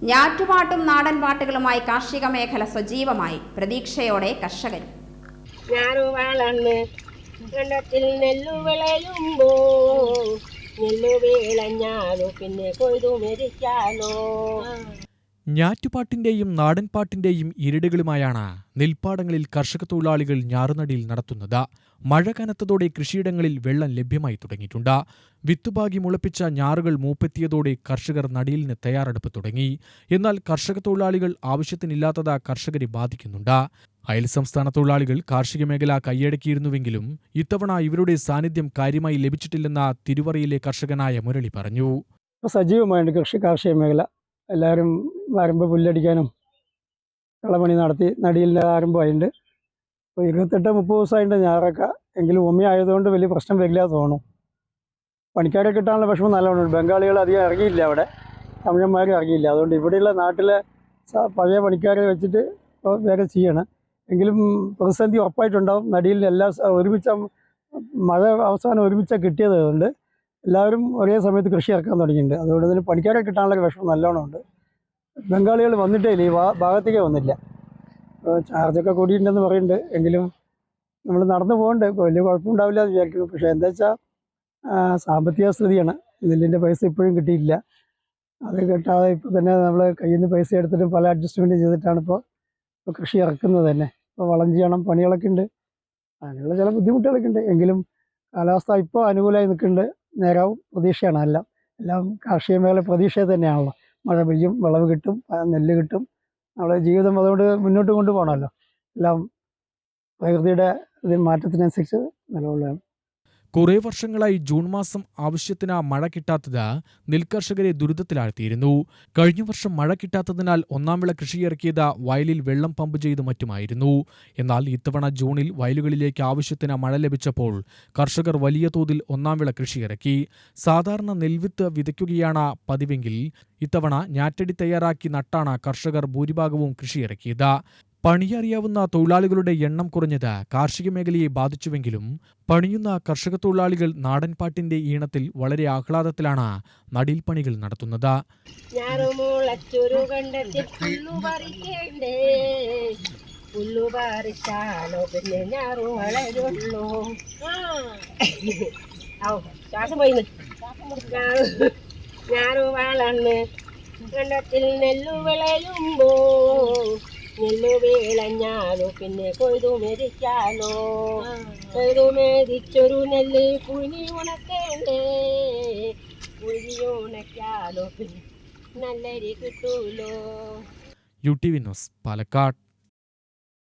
ഞാറ്റുപാട്ടും നാടൻ പാട്ടുകളുമായി കാർഷിക മേഖല സജീവമായി. പ്രതീക്ഷയോടെ കർഷകർ. ഞാറ്റുപാട്ടിന്റെയും നാടൻപാട്ടിന്റെയും ഇരടുകളുമായാണ് നെൽപ്പാടങ്ങളിൽ കർഷക തൊഴിലാളികൾ ഞാറുനടിയിൽ നടത്തുന്നത്. മഴ കനത്തതോടെ കൃഷിയിടങ്ങളിൽ വെള്ളം ലഭ്യമായി തുടങ്ങിയിട്ടുണ്ട്. വിത്തുപാകി മുളപ്പിച്ച ഞാറുകൾ മൂപ്പെത്തിയതോടെ കർഷകർ നടിയിലിന് തയ്യാറെടുപ്പ് തുടങ്ങി. എന്നാൽ കർഷക തൊഴിലാളികൾ ആവശ്യത്തിനില്ലാത്തത് കർഷകരെ ബാധിക്കുന്നുണ്ട്. അയൽ സംസ്ഥാന തൊഴിലാളികൾ കാർഷിക മേഖല കൈയടക്കിയിരുന്നുവെങ്കിലും ഇത്തവണ ഇവരുടെ സാന്നിധ്യം കാര്യമായി ലഭിച്ചിട്ടില്ലെന്ന് തിരുവറയിലെ കർഷകനായ മുരളി പറഞ്ഞു. സജീവമായിട്ട് കാർഷിക മേഖല എല്ലാവരും വരുമ്പോൾ പുല്ലടിക്കാനും കളപണി നടത്തി നടിയിലിൻ്റെ ആരംഭമായിട്ടുണ്ട്. ഇപ്പോൾ 28-30 ദിവസമായിട്ട് ഞാറൊക്കെ എങ്കിലും ഉമ്മ ആയതുകൊണ്ട് വലിയ പ്രശ്നം വരില്ല തോന്നും. പണിക്കാരെ കിട്ടാനുള്ള വിഷമം നല്ലവണ്ണം. ബംഗാളികൾ അധികം ഇറങ്ങിയില്ല, അവിടെ തമിഴന്മാരും ഇറങ്ങിയില്ല. അതുകൊണ്ട് ഇവിടെയുള്ള നാട്ടിലെ പഴയ പണിക്കാരെ വെച്ചിട്ട് വേറെ ചെയ്യണം. എങ്കിലും പ്രതിസന്ധി ഉറപ്പായിട്ടുണ്ടാവും. നടിയിൽ എല്ലാ ഒരുമിച്ച മഴ അവസാനം ഒരുമിച്ചാണ് കിട്ടിയത് കൊണ്ട് എല്ലാവരും ഒരേ സമയത്ത് കൃഷി ഇറക്കാൻ തുടങ്ങിയിട്ടുണ്ട്. അതുകൊണ്ട് തന്നെ പണിക്കാരെ കിട്ടാനുള്ള വിഷമം നല്ലോണം ഉണ്ട്. ബംഗാളികൾ വന്നിട്ടേ ഇല്ല, ഈ ഭാഗത്തേക്കേ വന്നില്ല. ചാർജൊക്കെ കൂടിയിട്ടുണ്ടെന്ന് പറയുന്നുണ്ട്. എങ്കിലും നമ്മൾ നടന്നു പോകുന്നുണ്ട്. വലിയ കുഴപ്പമുണ്ടാവില്ല എന്ന് വിചാരിക്കുന്നു. പക്ഷേ എന്താ വെച്ചാൽ സാമ്പത്തിക സ്ഥിതിയാണ്. നെല്ലിൻ്റെ പൈസ ഇപ്പോഴും കിട്ടിയില്ല. അത് കിട്ടാതെ ഇപ്പോൾ തന്നെ നമ്മൾ കയ്യിൽ നിന്ന് പൈസ എടുത്തിട്ട് പല അഡ്ജസ്റ്റ്മെൻറ്റ് ചെയ്തിട്ടാണ് ഇപ്പോൾ കൃഷി ഇറക്കുന്നത് തന്നെ. ഇപ്പോൾ വളം ചെയ്യണം, പണികളൊക്കെ ഉണ്ട്, അങ്ങനെയുള്ള ചില ബുദ്ധിമുട്ടുകളൊക്കെ ഉണ്ട്. എങ്കിലും കാലാവസ്ഥ ഇപ്പോൾ അനുകൂലമായി നിൽക്കുന്നുണ്ട്. നേരാവും പ്രതീക്ഷയാണ്. എല്ലാം കാർഷിക മേഖല പ്രതീക്ഷ തന്നെയാണല്ലോ. മഴ പെയ്യും, വിളവ് കിട്ടും, നെല്ല് കിട്ടും. നമ്മുടെ ജീവിതം അതുകൊണ്ട് മുന്നോട്ട് കൊണ്ടുപോകണമല്ലോ. എല്ലാം പ്രകൃതിയുടെ മാറ്റത്തിനനുസരിച്ച് നിലകൊള്ളുകയാണ്. കുറേ വർഷങ്ങളായി ജൂൺ മാസം ആവശ്യത്തിന് മഴ കിട്ടാത്തത് നെൽകർഷകരെ ദുരിതത്തിലാഴ്ത്തിയിരുന്നു. കഴിഞ്ഞ വർഷം മഴ കിട്ടാത്തതിനാൽ ഒന്നാം വിള കൃഷിയിറക്കിയത് വയലിൽ വെള്ളം പമ്പ് ചെയ്ത് മറ്റുമായിരുന്നു. എന്നാൽ ഇത്തവണ ജൂണിൽ വയലുകളിലേക്ക് ആവശ്യത്തിന് മഴ ലഭിച്ചപ്പോൾ കർഷകർ വലിയ തോതിൽ ഒന്നാം വിള കൃഷിയിറക്കി. സാധാരണ നെൽവിത്ത് വിതയ്ക്കുകയാണ് പതിവെങ്കിൽ ഇത്തവണ ഞാറ്റടി തയ്യാറാക്കി നട്ടാണ് കർഷകർ ഭൂരിഭാഗവും കൃഷിയിറക്കിയത്. പണിയറിയാവുന്ന തൊഴിലാളികളുടെ എണ്ണം കുറഞ്ഞത് കാർഷിക മേഖലയെ ബാധിച്ചുവെങ്കിലും പണിയുന്ന കർഷക തൊഴിലാളികൾ നാടൻപാട്ടിന്റെ ഈണത്തിൽ വളരെ ആഹ്ലാദത്തിലാണ് നടീൽ പണികൾ നടത്തുന്നത്. നെല്ലു വീളഞ്ഞാലോ പിന്നെ കൊയ്തു മെതിക്കാലോ, കൊയ്തു മെതിച്ചൊരു നെല്ല് പുഴി ഉണക്കേണ്ടേ, പുഴി ഉണക്കാലോ പിന്നെ നല്ലരി കിട്ടൂലോ. UTV news, Palakkad.